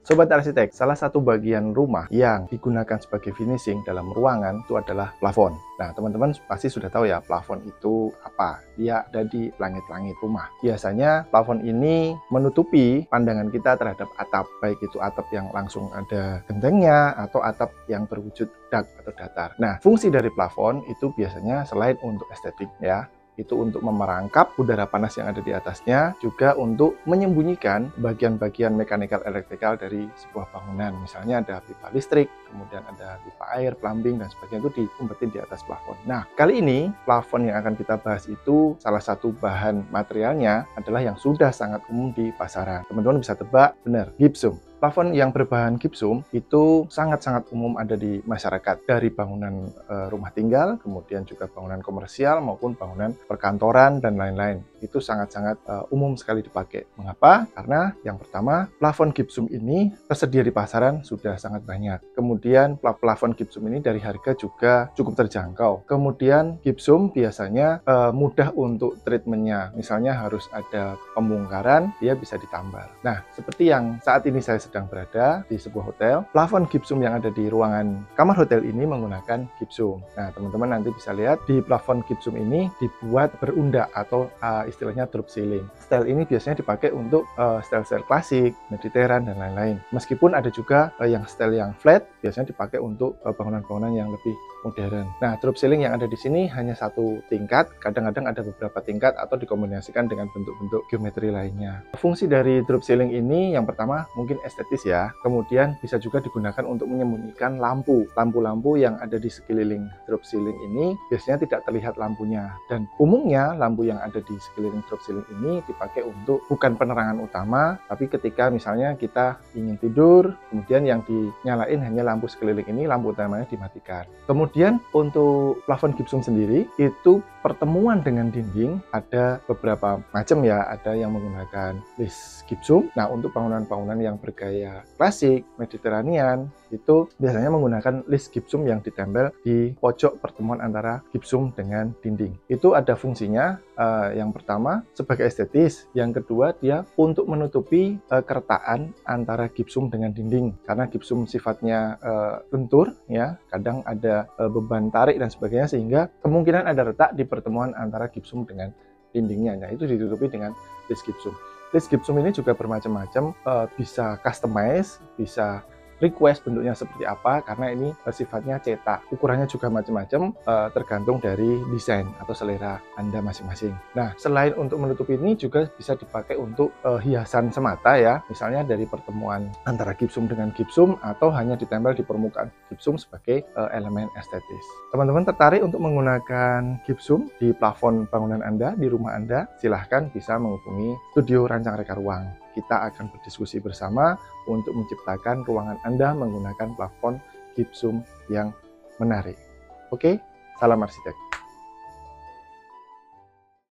Sobat arsitek, salah satu bagian rumah yang digunakan sebagai finishing dalam ruangan itu adalah plafon. Nah, teman-teman pasti sudah tahu ya, plafon itu apa? Dia ada di langit-langit rumah. Biasanya plafon ini menutupi pandangan kita terhadap atap, baik itu atap yang langsung ada gentengnya atau atap yang berwujud dak atau datar. Nah, fungsi dari plafon itu biasanya selain untuk estetik ya, itu untuk memerangkap udara panas yang ada di atasnya, juga untuk menyembunyikan bagian-bagian mekanikal elektrikal dari sebuah bangunan. Misalnya ada pipa listrik, kemudian ada pipa air, plumbing, dan sebagainya itu diumpetin di atas plafon. Nah, kali ini plafon yang akan kita bahas itu salah satu bahan materialnya adalah yang sudah sangat umum di pasaran. Teman-teman bisa tebak, benar, gypsum. Plafon yang berbahan gypsum itu sangat-sangat umum ada di masyarakat, dari bangunan rumah tinggal, kemudian juga bangunan komersial maupun bangunan perkantoran dan lain-lain. Itu sangat-sangat umum sekali dipakai. Mengapa? Karena yang pertama, plafon gypsum ini tersedia di pasaran sudah sangat banyak. Kemudian plafon gypsum ini dari harga juga cukup terjangkau. Kemudian gypsum biasanya mudah untuk treatmentnya. Misalnya harus ada pembongkaran, dia bisa ditambal. Nah, seperti yang saat ini saya sedang berada di sebuah hotel, plafon gypsum yang ada di ruangan kamar hotel ini menggunakan gypsum. Nah, teman-teman nanti bisa lihat di plafon gypsum ini dibuat berundak atau istilahnya drop ceiling. Style ini biasanya dipakai untuk style-style klasik, Mediterranean, dan lain-lain. Meskipun ada juga yang style yang flat, biasanya dipakai untuk bangunan-bangunan yang lebih modern. Nah, drop ceiling yang ada di sini hanya satu tingkat, kadang-kadang ada beberapa tingkat atau dikombinasikan dengan bentuk-bentuk geometri lainnya. Fungsi dari drop ceiling ini yang pertama mungkin estetis ya, kemudian bisa juga digunakan untuk menyembunyikan lampu. Lampu-lampu yang ada di sekeliling drop ceiling ini biasanya tidak terlihat lampunya, dan umumnya lampu yang ada di sekeliling drop ceiling ini dipakai untuk bukan penerangan utama, tapi ketika misalnya kita ingin tidur, kemudian yang dinyalain hanya lampu sekeliling ini, lampu utamanya dimatikan. Kemudian untuk plafon gypsum sendiri itu pertemuan dengan dinding ada beberapa macam ya, ada yang menggunakan list gypsum. Nah, untuk bangunan-bangunan yang bergaya klasik, Mediterranean, itu biasanya menggunakan list gypsum yang ditempel di pojok pertemuan antara gypsum dengan dinding. Itu ada fungsinya, yang pertama sebagai estetis, yang kedua dia untuk menutupi keretakan antara gypsum dengan dinding, karena gypsum sifatnya lentur ya, kadang ada beban tarik dan sebagainya, sehingga kemungkinan ada retak di pertemuan antara gypsum dengan dindingnya. Nah, itu ditutupi dengan list gypsum. List gypsum ini juga bermacam-macam, bisa customize, bisa request bentuknya seperti apa, karena ini sifatnya cetak. Ukurannya juga macam-macam, tergantung dari desain atau selera Anda masing-masing. Nah, selain untuk menutup ini juga bisa dipakai untuk hiasan semata ya, misalnya dari pertemuan antara gypsum dengan gypsum, atau hanya ditempel di permukaan gypsum sebagai elemen estetis. Teman-teman tertarik untuk menggunakan gypsum di plafon bangunan Anda, di rumah Anda? Silahkan bisa menghubungi Studio Rancang Reka Ruang. Kita akan berdiskusi bersama untuk menciptakan ruangan Anda menggunakan plafon gypsum yang menarik. Oke, salam arsitek.